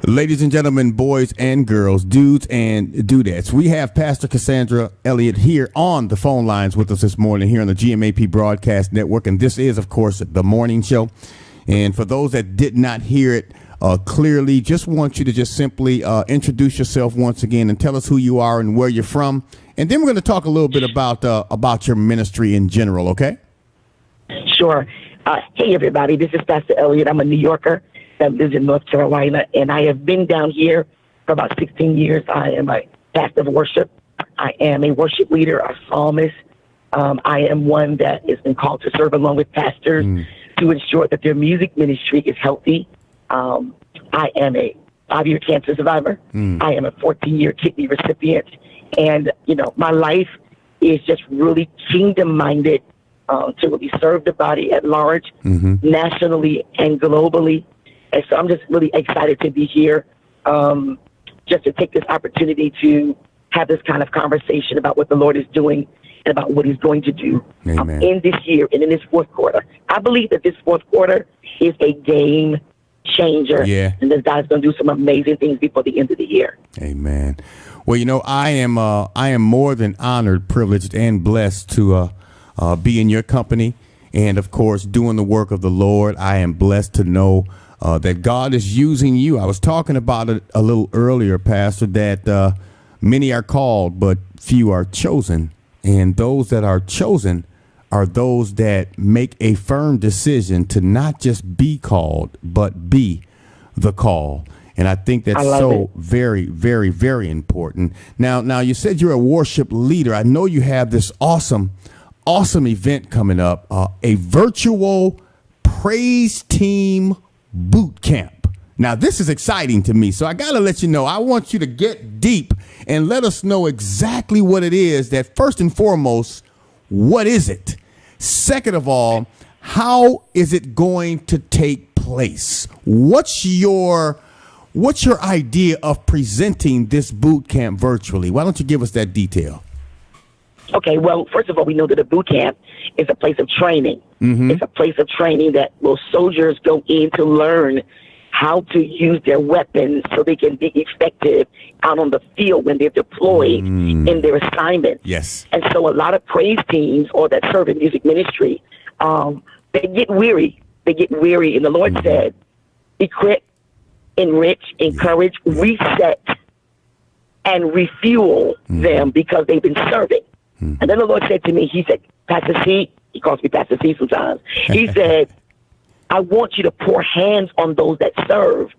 Ladies and gentlemen, boys and girls, dudes and dudettes, we have Pastor Cossandra Elliott here on the phone lines with us this morning here on the GMAP Broadcast Network. And this is, of course, the morning show. And for those that did not hear it clearly, just want you to just simply introduce yourself once again and tell us who you are and where you're from. And then we're going to talk a little bit about your ministry in general, okay? Sure. Hey, everybody, this is Pastor Elliott. I'm a New Yorker that lives in North Carolina, and I have been down here for about 16 years. I am a pastor of worship. I am a worship leader, a psalmist. I am one that has been called to serve along with pastors to ensure that their music ministry is healthy. I am a 5-year cancer survivor. I am a 14-year kidney recipient. And, you know, my life is just really kingdom-minded to really serve the body at large, nationally and globally. And so I'm just really excited to be here, just to take this opportunity to have this kind of conversation about what the Lord is doing and about what he's going to do in this year and in this fourth quarter. I believe that this fourth quarter is a game changer, and that God's going to do some amazing things before the end of the year. Amen. Well, you know, I am more than honored, privileged, and blessed to be in your company and, of course, doing the work of the Lord. I am blessed to know that God is using you. I was talking about it a little earlier, Pastor, that many are called, but few are chosen. And those that are chosen are those that make a firm decision to not just be called, but be the call. And I think that's so very, very, very important. Now, you said you're a worship leader. I know you have this awesome event coming up, a virtual praise team boot camp. Now, this is exciting to me, so I got to let you know. I want you to get deep and let us know exactly what it is. That first and foremost, what is it? Second of all, how is it going to take place? What's your idea of presenting this boot camp virtually? Why don't you give us that detail? Okay, well, first of all, we know that a boot camp is a place of training. It's a place of training that soldiers go in to learn how to use their weapons so they can be effective out on the field when they're deployed in their assignment. Yes. And so a lot of praise teams or that serve in music ministry, they get weary. They get weary. And the Lord said, equip, enrich, encourage, reset, and refuel them because they've been serving. And then the Lord said to me, he said, Pastor C, he calls me Pastor C sometimes. He said, I want you to pour hands on those that serve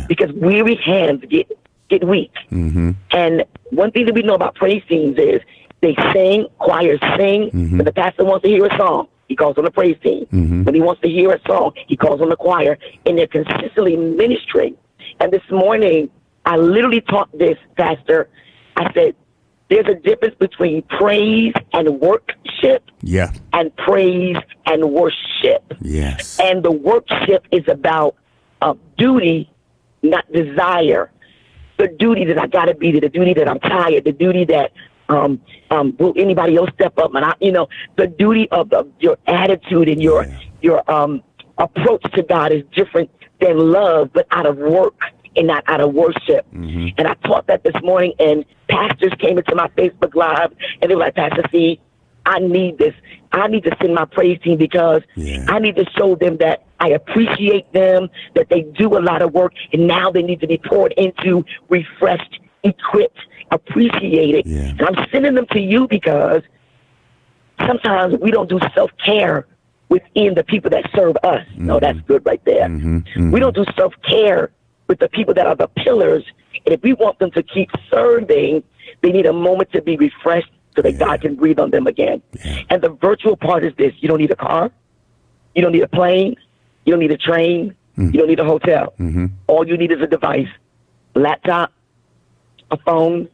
because weary hands get weak. And one thing that we know about praise teams is they sing, choirs sing. When the pastor wants to hear a song, he calls on the praise team. When he wants to hear a song, he calls on the choir. And they're consistently ministering. And this morning, I literally taught this, Pastor. I said, there's a difference between praise and worship and praise and worship. Yes. And the worship is about duty, not desire. The duty that I got to be there, the duty that I'm tired, the duty that will anybody else step up? And the duty of your attitude and your approach to God is different than love, but out of work and not out of worship. And I taught that this morning, and pastors came into my Facebook Live, and they were like, Pastor C, I need this. I need to send my praise team because I need to show them that I appreciate them, that they do a lot of work, and now they need to be poured into, refreshed, equipped, appreciated. And I'm sending them to you because sometimes we don't do self-care within the people that serve us. No, that's good right there. We don't do self-care with the people that are the pillars. And if we want them to keep serving, they need a moment to be refreshed so that God can breathe on them again. And the virtual part is this. You don't need a car. You don't need a plane. You don't need a train. You don't need a hotel. All you need is a device, a laptop, a phone,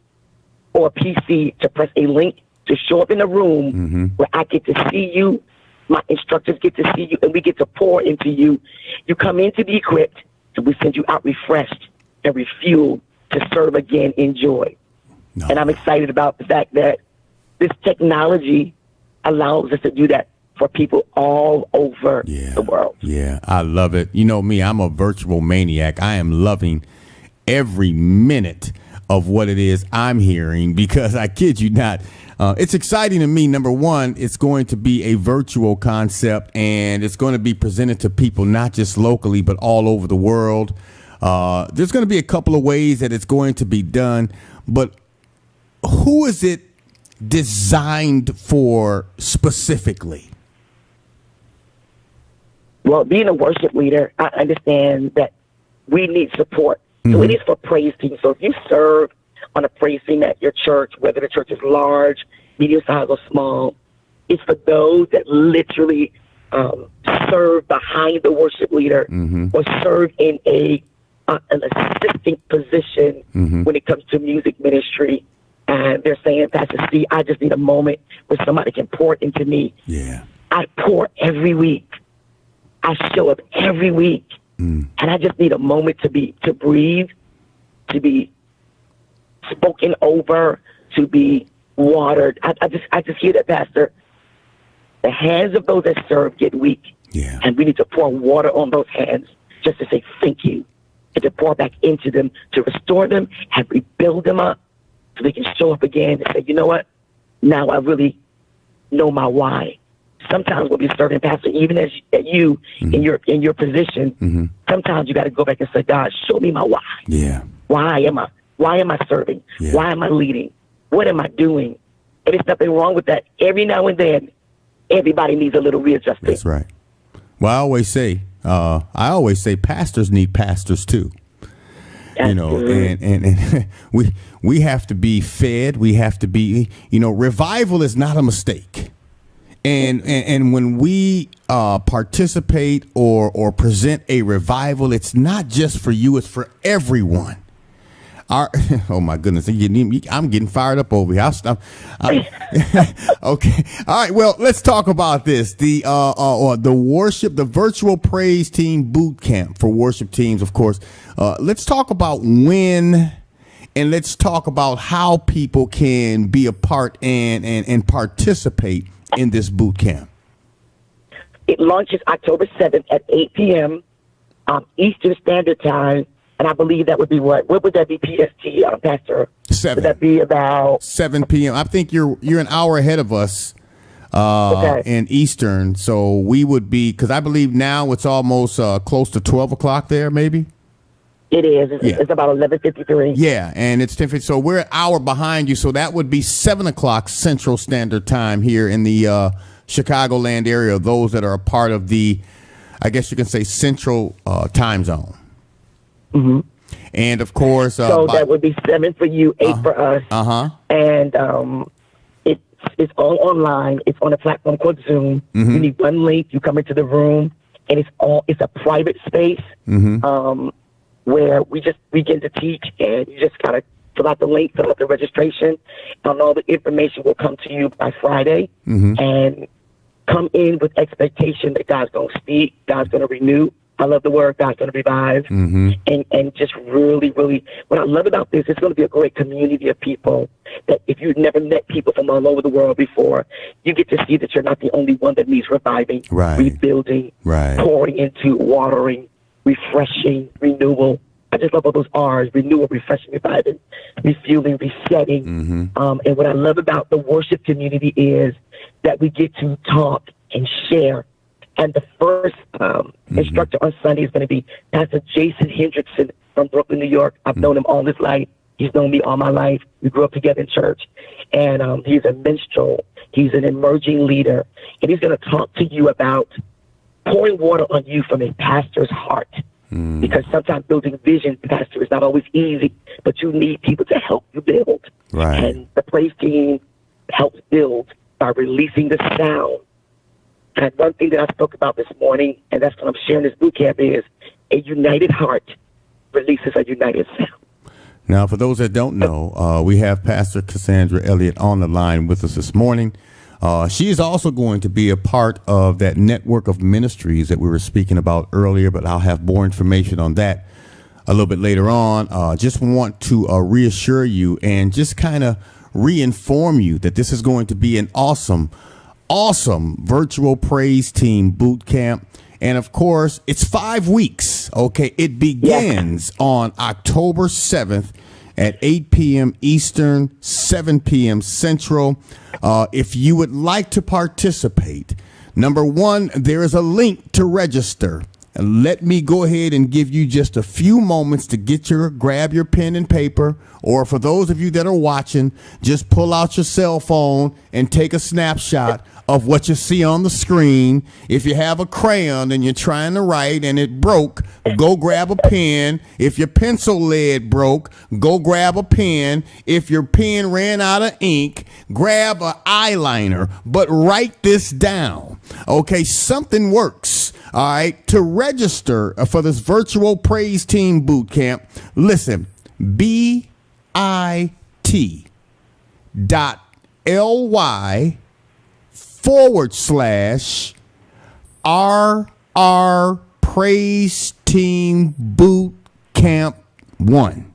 or a PC to press a link to show up in a room where I get to see you, my instructors get to see you, and we get to pour into you. You come in to be equipped, and we send you out refreshed and refueled to serve again in joy. And I'm excited about the fact that this technology allows us to do that for people all over the world. I love it. You know me, I'm a virtual maniac. I am loving every minute of what it is I'm hearing, because I kid you not, it's exciting to me. Number one, it's going to be a virtual concept, and it's going to be presented to people not just locally, but all over the world. There's going to be a couple of ways that it's going to be done, but who is it designed for specifically? Well, being a worship leader, I understand that we need support. So it is for praise teams. So if you serve on a praise team at your church, whether the church is large, medium size, or small, it's for those that literally serve behind the worship leader or serve in an assistant position when it comes to music ministry. And they're saying, Pastor C, I just need a moment where somebody can pour into me. Yeah. I pour every week. I show up every week. And I just need a moment to breathe, to be spoken over, to be watered. I just hear that, Pastor. The hands of those that serve get weak. Yeah. And we need to pour water on those hands just to say thank you, and to pour back into them, to restore them and rebuild them up so they can show up again and say, you know what? Now I really know my why. Sometimes we'll be serving, Pastor, even as you in your position. Sometimes you got to go back and say, God, show me my why. Yeah. Why am I serving? Yeah. Why am I leading? What am I doing? And there's nothing wrong with that. Every now and then, everybody needs a little readjusting. That's right. Well, I always say pastors need pastors too. You know, and we have to be fed. We have to be, revival is not a mistake. And when we participate or present a revival, it's not just for you; it's for everyone. Oh my goodness! I'm getting fired up over here. Okay, all right. Well, let's talk about this. The virtual praise team boot camp for worship teams, of course. Let's talk about when. And let's talk about how people can be a part and participate in this boot camp. It launches October 7th at 8 p.m. Eastern Standard Time. And I believe that would be what would that be, PST, Pastor? 7. Would that be about 7 p.m.? I think you're an hour ahead of us in Eastern. So we would be, because I believe now it's almost close to 12 o'clock there, maybe? It is. It's about 11:53. Yeah, and it's 10:50. So we're an hour behind you. So that would be 7 o'clock Central Standard Time here in the Chicagoland area. Those that are a part of the, I guess you can say, Central Time Zone. And of course, so that would be 7 for you, 8 for us. And it's all online. It's on a platform called Zoom. You need one link. You come into the room, and it's a private space. Where we just begin to teach, and you just gotta fill out the link, fill out the registration, and all the information will come to you by Friday. And come in with expectation that God's gonna speak, God's gonna renew. I love the word, God's gonna revive, and just really, really, what I love about this, it's gonna be a great community of people that if you've never met people from all over the world before, you get to see that you're not the only one that needs reviving, rebuilding, pouring into, watering, refreshing, renewal. I just love all those R's: renewal, refreshing, reviving, refueling, resetting. And what I love about the worship community is that we get to talk and share. And the first instructor on Sunday is going to be Pastor Jason Hendrickson from Brooklyn, New York. I've known him all his life. He's known me all my life. We grew up together in church. And he's a minstrel. He's an emerging leader. And he's going to talk to you about pouring water on you from a pastor's heart. Because sometimes building vision, Pastor, is not always easy, but you need people to help you build. And the praise team helps build by releasing the sound. And one thing that I spoke about this morning, and that's what I'm sharing this boot camp, is a united heart releases a united sound. Now, for those that don't know, we have Pastor Cossandra Elliott on the line with us this morning. She is also going to be a part of that network of ministries that we were speaking about earlier, but I'll have more information on that a little bit later on. Just want to reassure you and just kind of re-inform you that this is going to be an awesome virtual praise team boot camp. And of course, it's 5 weeks. Okay. It begins on October 7th at 8 p.m. Eastern, 7 p.m. Central. If you would like to participate, number one, there is a link to register. And let me go ahead and give you just a few moments to grab your pen and paper, or for those of you that are watching, just pull out your cell phone and take a snapshot of what you see on the screen. If you have a crayon and you're trying to write and it broke, go grab a pen. If your pencil lead broke, go grab a pen. If your pen ran out of ink, grab an eyeliner, but write this down. Okay, something works. All right, to register for this virtual praise team boot camp, listen, bit.ly/RR Praise Team Boot Camp 1.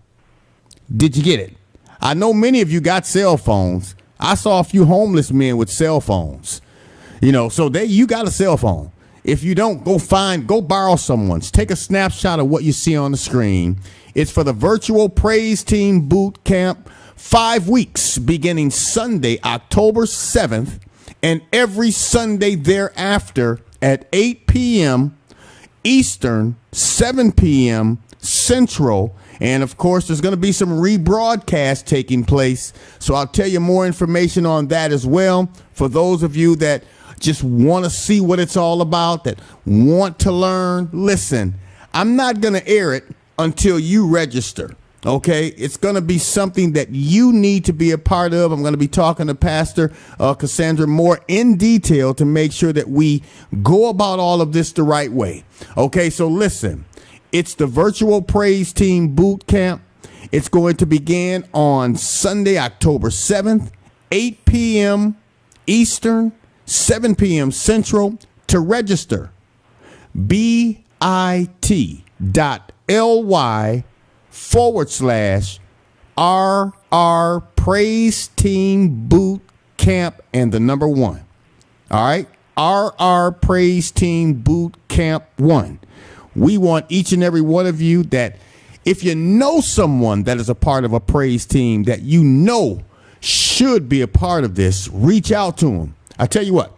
Did you get it? I know many of you got cell phones. I saw a few homeless men with cell phones. So you got a cell phone. If you don't, go borrow someone's. Take a snapshot of what you see on the screen. It's for the virtual praise team boot camp, 5 weeks, beginning Sunday, October 7th, and every Sunday thereafter at 8 p.m. Eastern, 7 p.m. Central. And of course, there's going to be some rebroadcast taking place. So I'll tell you more information on that as well. For those of you that just want to see what it's all about, that want to learn, listen, I'm not going to air it until you register. Okay, it's going to be something that you need to be a part of. I'm going to be talking to Pastor Cossandra more in detail to make sure that we go about all of this the right way. Okay, so listen, it's the virtual praise team boot camp. It's going to begin on Sunday, October 7th, 8 p.m. Eastern, 7 p.m. Central. To register, bit.ly/RR Praise Team Boot Camp and the number 1. All right. RR Praise Team Boot Camp 1. We want each and every one of you that if you know someone that is a part of a praise team that you know should be a part of this, reach out to them. I tell you what,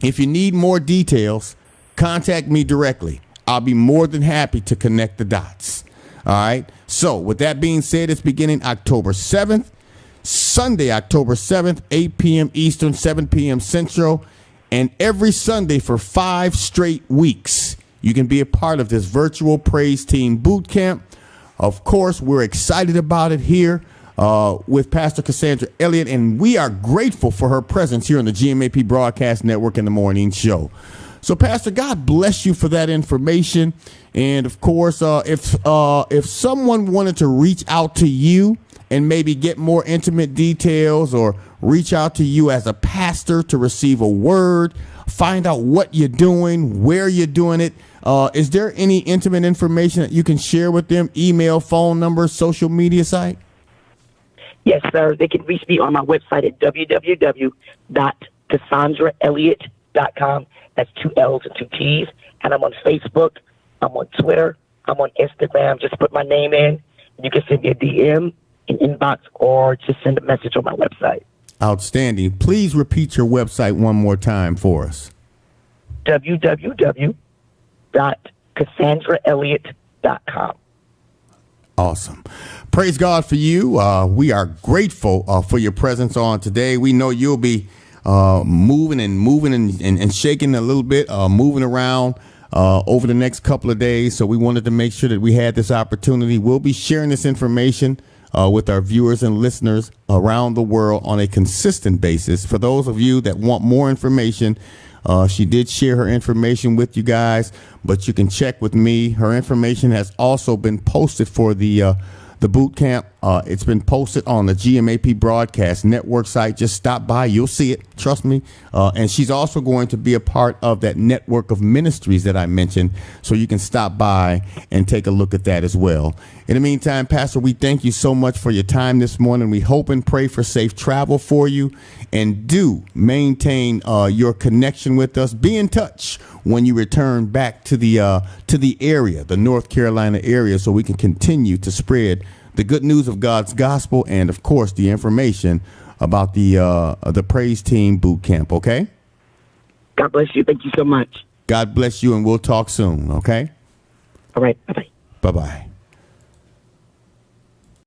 if you need more details, contact me directly. I'll be more than happy to connect the dots. All right. So with that being said, it's beginning October 7th, Sunday, October 7th, 8 p.m. Eastern, 7 p.m. Central, and every Sunday for 5 straight weeks. You can be a part of this virtual praise team boot camp. Of course, we're excited about it here with Pastor Cossandra Elliott, and we are grateful for her presence here on the GMAP Broadcast Network in the morning show. So, Pastor, God bless you for that information. And of course, if someone wanted to reach out to you and maybe get more intimate details, or reach out to you as a pastor to receive a word, find out what you're doing, where you're doing it, is there any intimate information that you can share with them? Email, phone number, social media site? Yes, sir. They can reach me on my website at www.CassandraElliott.com. That's 2 L's and 2 T's. And I'm on Facebook. I'm on Twitter. I'm on Instagram. Just put my name in. You can send me a DM, an inbox, or just send a message on my website. Outstanding. Please repeat your website one more time for us. www.CassandraElliott.com. Awesome. Praise God for you. We are grateful for your presence on today. We know you'll be moving and shaking a little bit, moving around over the next couple of days. So we wanted to make sure that we had this opportunity. We'll be sharing this information with our viewers and listeners around the world on a consistent basis. For those of you that want more information, she did share her information with you guys, but you can check with me. Her information has also been posted for the boot camp It's been posted on the GMAP Broadcast Network site. Just stop by. You'll see it. Trust me. And she's also going to be a part of that network of ministries that I mentioned. So you can stop by and take a look at that as well. In the meantime, Pastor, we thank you so much for your time this morning. We hope and pray for safe travel for you. And do maintain your connection with us. Be in touch when you return back to the area, the North Carolina area, so we can continue to spread the good news of God's gospel and, of course, the information about the Praise Team Boot Camp, okay? God bless you. Thank you so much. God bless you, and we'll talk soon, okay? All right. Bye-bye. Bye-bye.